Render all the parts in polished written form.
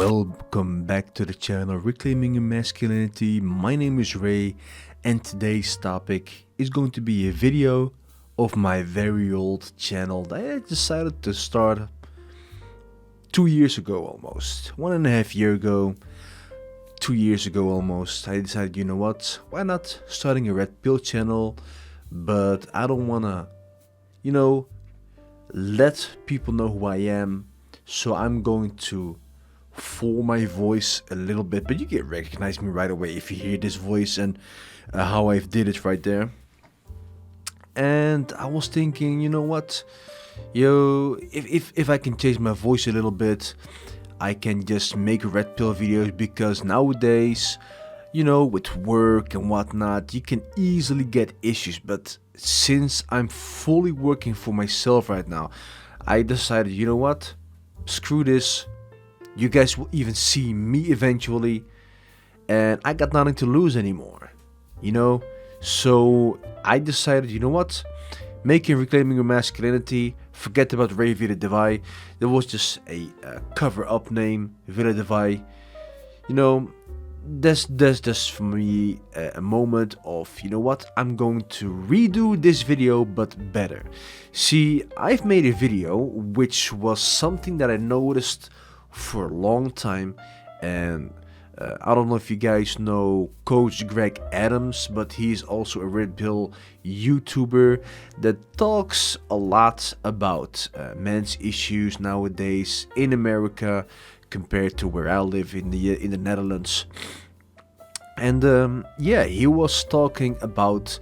Welcome back to the channel Reclaiming Your Masculinity. My name is Ray, and today's topic is going to be a video of my very old channel that I decided to start 2 years ago almost. 1.5 years ago, 2 years ago almost. I decided, you know what, why not starting a red pill channel, but I don't wanna, let people know who I am. So I'm going to for my voice a little bit, but you can recognize me right away if you hear this voice and how I've did it right there. And I was thinking, you know what, if I can change my voice a little bit, I can just make red pill videos, because nowadays, with work and whatnot, you can easily get issues. But since I'm fully working for myself right now, I decided, you know what, screw this. You guys will even see me eventually, and I got nothing to lose anymore, So I decided, you know what, making Reclaiming Your Masculinity, forget about Ray Vida Devai. There was just a cover-up name, Vida Devai. That's just for me a moment of, you know what, I'm going to redo this video but better. See, I've made a video which was something that I noticed for a long time, and I don't know if you guys know Coach Greg Adams, but he's also a red pill YouTuber that talks a lot about men's issues nowadays in America compared to where I live in the Netherlands. And he was talking about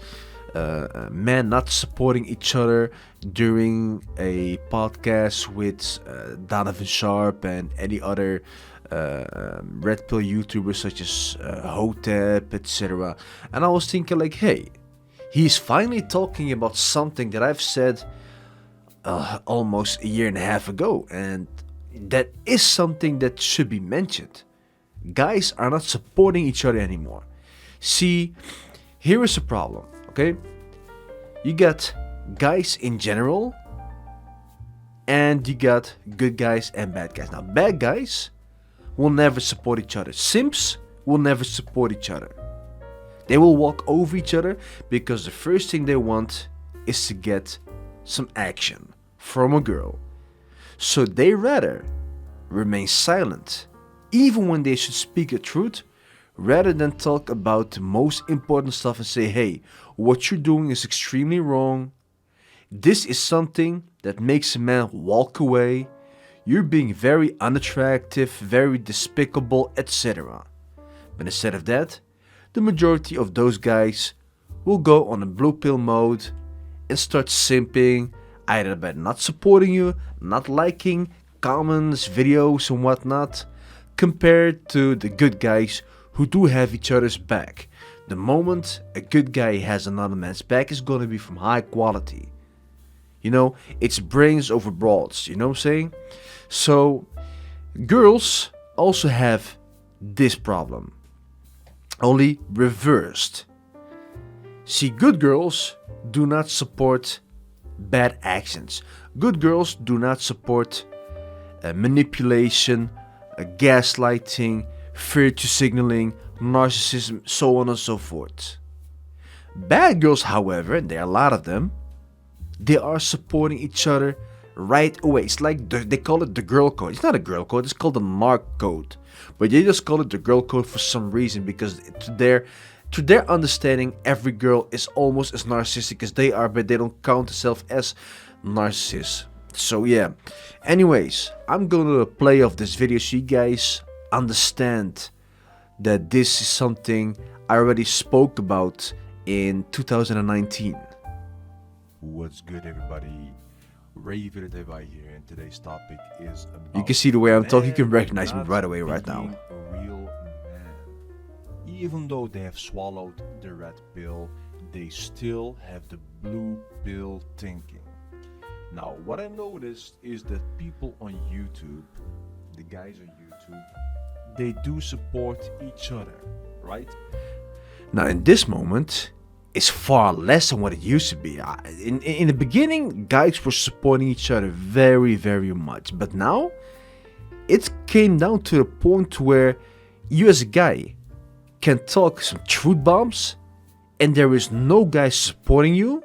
men not supporting each other during a podcast with Donovan, Sharpe, and any other red pill YouTubers such as Hotep, etc. And I was thinking, like, hey, he's finally talking about something that I've said almost 1.5 years ago, and that is something that should be mentioned. Guys are not supporting each other anymore. See, here is a problem, okay? You got guys in general, and you got good guys and bad guys. Now, bad guys will never support each other. Simps will never support each other. They will walk over each other because the first thing they want is to get some action from a girl. So they rather remain silent, even when they should speak the truth, rather than talk about the most important stuff and say, hey, what you're doing is extremely wrong. This is something that makes a man walk away. You're being very unattractive, very despicable, etc. But instead of that, the majority of those guys will go on a blue pill mode and start simping, either by not supporting you, not liking comments, videos and whatnot, compared to the good guys who do have each other's back. The moment a good guy has another man's back, is going to be from high quality. It's brains over broads, you know what I'm saying? So, girls also have this problem, only reversed. See, good girls do not support bad actions. Good girls do not support manipulation, gaslighting, virtue signaling, narcissism, so on and so forth. Bad girls, however, and there are a lot of them, they are supporting each other right away. It's like they call it the girl code. It's not a girl code, it's called the narc code. But they just call it the girl code for some reason, because to their understanding, every girl is almost as narcissistic as they are, but they don't count themselves as narcissists. So yeah, anyways, I'm gonna play off this video so you guys understand that this is something I already spoke about in 2019. What's good, everybody? Ray Vida Devai here, and today's topic is about... You can see the way I'm talking, you can recognize me right away right now. A real man. Even though they have swallowed the red pill, they still have the blue pill thinking. Now, what I noticed is that people on YouTube, the guys on YouTube, they do support each other, right? Now, in this moment, it's far less than what it used to be. In the beginning, guys were supporting each other very, very much. But now, it came down to the point where you as a guy can talk some truth bombs and there is no guy supporting you,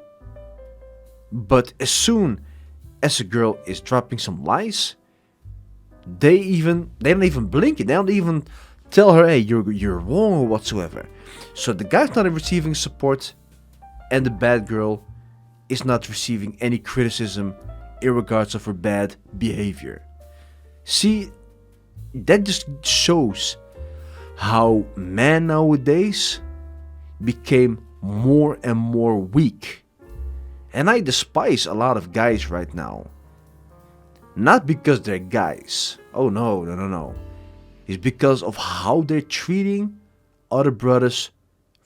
but as soon as a girl is dropping some lies, they don't even blink it. They don't even tell her, hey, you're wrong or whatsoever. So the guy's not receiving support, and the bad girl is not receiving any criticism in regards of her bad behavior. See, that just shows how men nowadays became more and more weak. And I despise a lot of guys right now. Not because they're guys. Oh no. It's because of how they're treating other brothers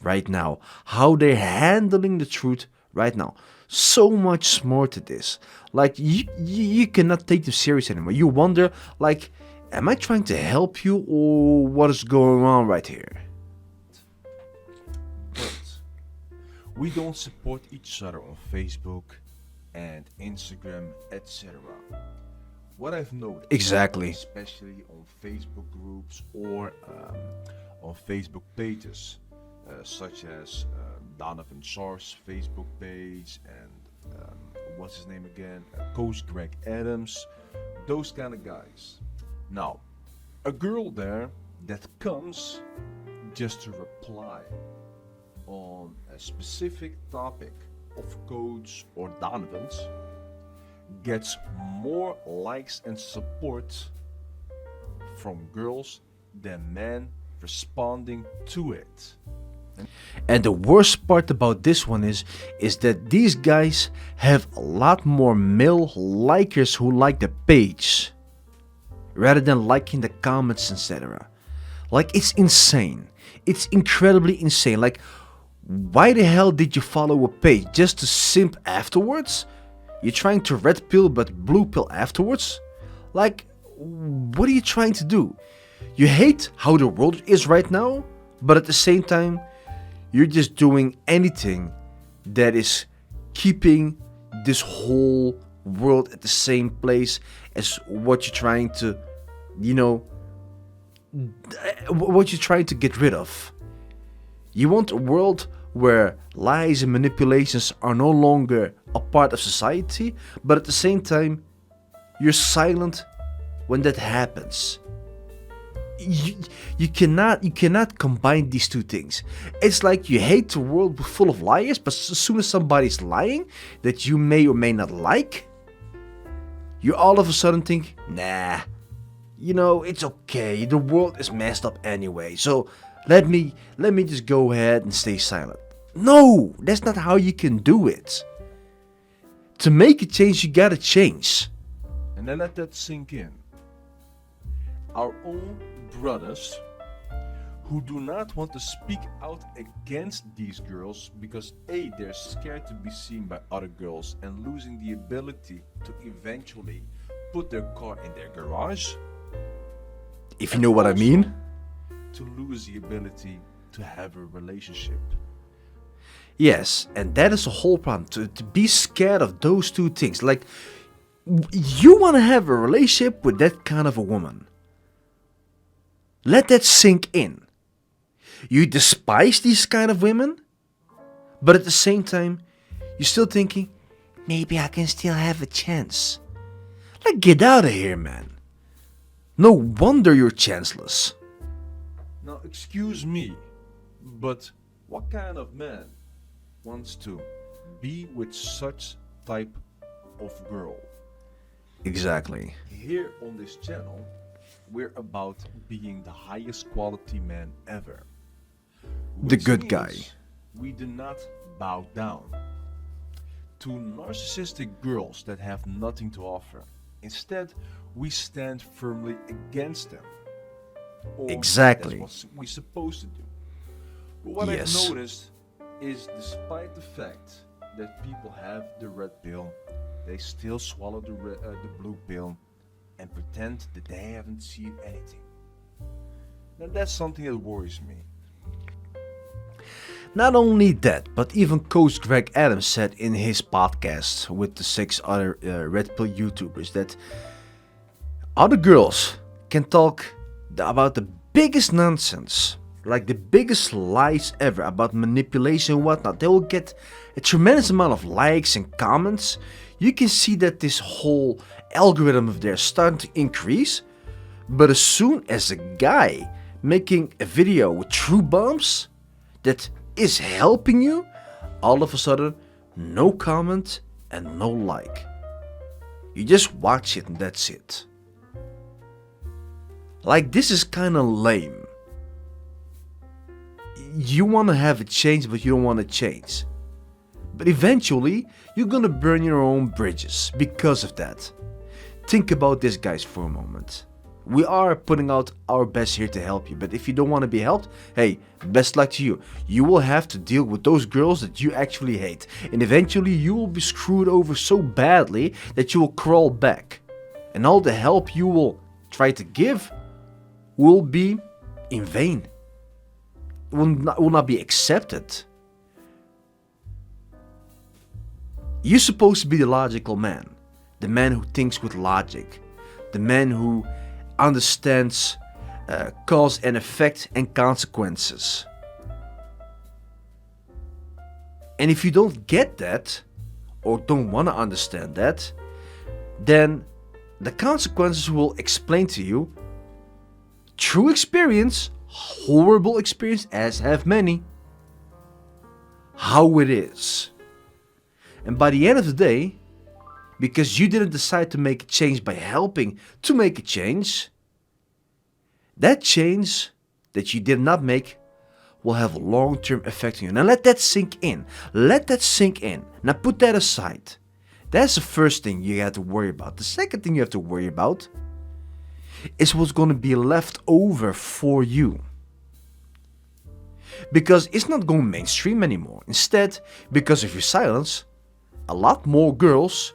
right now. How they're handling the truth right now. So much more to this. Like, you cannot take them serious anymore. You wonder, like, am I trying to help you or what is going on right here? But we don't support each other on Facebook and Instagram, etc. What I've noticed, Exactly. especially on Facebook groups or on Facebook pages, such as Donovan Sharpe's Facebook page and what's his name again, Coach Greg Adams, those kind of guys. Now, a girl there that comes just to reply on a specific topic of Coach or Donovan's gets more likes and support from girls than men responding to it. And the worst part about this one is that these guys have a lot more male likers who like the page rather than liking the comments, etc. Like, it's insane. It's incredibly insane. Like, why the hell did you follow a page? Just to simp afterwards? You're trying to red pill but blue pill afterwards? Like, what are you trying to do? You hate how the world is right now, but at the same time, you're just doing anything that is keeping this whole world at the same place as what you're trying to, what you're trying to get rid of. You want a world where lies and manipulations are no longer a part of society, but at the same time, you're silent when that happens. You cannot combine these two things. It's like you hate the world full of liars, but as soon as somebody's lying that you may or may not like, you all of a sudden think, nah, it's okay. The world is messed up anyway, so let me just go ahead and stay silent. No, that's not how you can do it. To make a change, you gotta change. And then let that sink in. Our own brothers who do not want to speak out against these girls because A, they're scared to be seen by other girls and losing the ability to eventually put their car in their garage. If you know what I mean. To lose the ability to have a relationship. Yes, and that is the whole problem. To be scared of those two things. Like, you want to have a relationship with that kind of a woman. Let that sink in. You despise these kind of women, but at the same time, you're still thinking, maybe I can still have a chance. Like, get out of here, man. No wonder you're chanceless. Now, excuse me, but what kind of man wants to be with such type of girl? Exactly. Here on this channel, we're about being the highest quality man ever. The good guy. We do not bow down to narcissistic girls that have nothing to offer. Instead, we stand firmly against them. Or Exactly. that's what we're supposed to do. But what Yes. I've noticed is, despite the fact that people have the red pill, they still swallow the blue pill and pretend that they haven't seen anything. Now that's something that worries me. Not only that, but even Coach Greg Adams said in his podcast with the 6 other Red Pill YouTubers that other girls can talk about the biggest nonsense, like the biggest lies ever about manipulation and whatnot. They will get a tremendous amount of likes and comments. You can see that this whole algorithm of theirs starting to increase. But as soon as a guy making a video with true bombs that is helping you, all of a sudden, no comment and no like. You just watch it and that's it. Like, this is kind of lame. You want to have a change, but you don't want to change. But eventually, you're gonna burn your own bridges because of that. Think about this, guys, for a moment. We are putting out our best here to help you, but if you don't want to be helped, hey, best luck to you. You will have to deal with those girls that you actually hate, and eventually you will be screwed over so badly that you will crawl back, and all the help you will try to give will be in vain. It will not be accepted. You're supposed to be the logical man, the man who thinks with logic, the man who understands cause and effect and consequences. And if you don't get that, or don't want to understand that, then the consequences will explain to you, true experience, horrible experience, as have many, how it is. And by the end of the day, because you didn't decide to make a change by helping to make a change, that change that you did not make will have a long-term effect on you. Now let that sink in. Let that sink in. Now put that aside. That's the first thing you have to worry about. The second thing you have to worry about is what's going to be left over for you. Because it's not going mainstream anymore. Instead, because of your silence, a lot more girls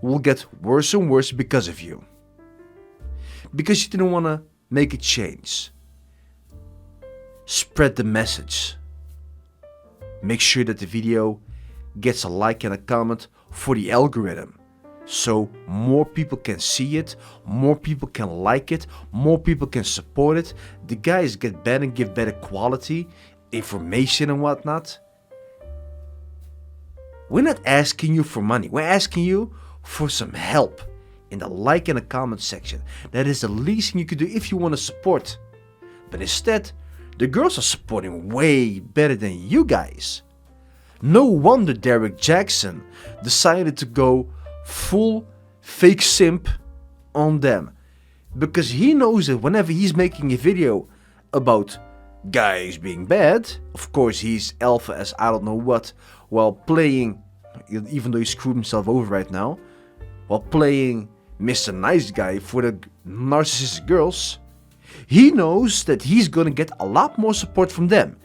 will get worse and worse because of you. Because you didn't want to make a change. Spread the message. Make sure that the video gets a like and a comment for the algorithm. So more people can see it, more people can like it, more people can support it. The guys get better and give better quality information and whatnot. We're not asking you for money. We're asking you for some help in the like and the comment section. That is the least thing you could do if you want to support. But instead, the girls are supporting way better than you guys. No wonder Derek Jackson decided to go full fake simp on them. Because he knows that whenever he's making a video about guys being bad, of course he's alpha as I don't know what, while playing, even though he screwed himself over right now, while playing Mr. Nice Guy for the narcissistic girls, he knows that he's gonna get a lot more support from them.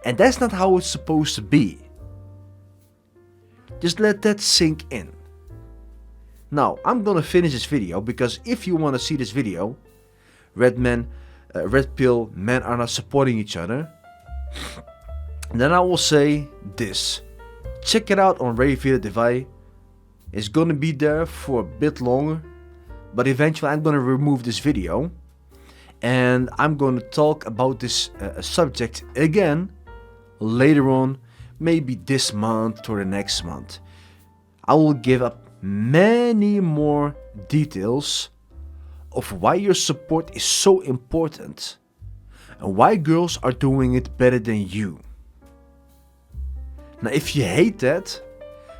And that's not how it's supposed to be. Just let that sink in. Now, I'm gonna finish this video because if you wanna see this video, red pill men are not supporting each other, then I will say this. Check it out on Revere Divide. It's gonna be there for a bit longer, but eventually I'm gonna remove this video and I'm gonna talk about this subject again later on, maybe this month or the next month. I will give up many more details of why your support is so important and why girls are doing it better than you. Now, if you hate that,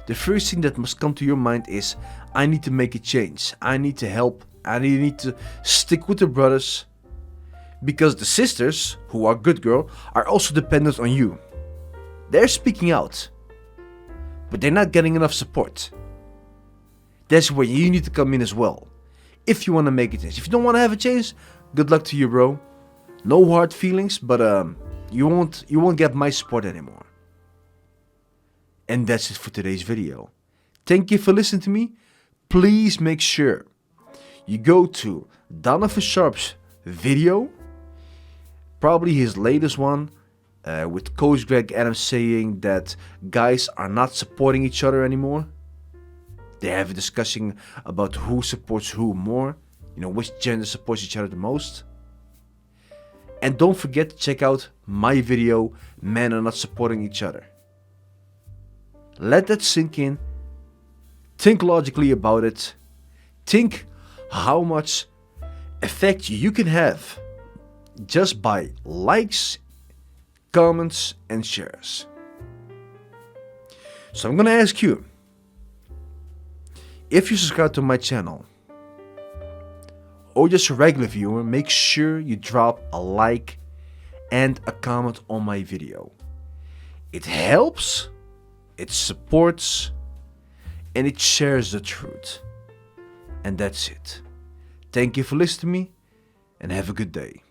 the first thing that must come to your mind is, I need to make a change. I need to help. I need to stick with the brothers. Because the sisters, who are good girl, are also dependent on you. They're speaking out, but they're not getting enough support. That's where you need to come in as well. If you want to make a change. If you don't want to have a change, good luck to you, bro. No hard feelings, but you won't get my support anymore. And that's it for today's video. Thank you for listening to me. Please make sure you go to Donovan Sharpe's video, probably his latest one, with Coach Greg Adams saying that guys are not supporting each other anymore. They have a discussion about who supports who more, which gender supports each other the most. And don't forget to check out my video, Men Are Not Supporting Each Other. Let that sink in. Think logically about it. Think how much effect you can have just by likes, comments, and shares. So I'm gonna ask you, if you subscribe to my channel or just a regular viewer, make sure you drop a like and a comment on my video. It helps, it supports, and it shares the truth. And that's it. Thank you for listening to me, and have a good day.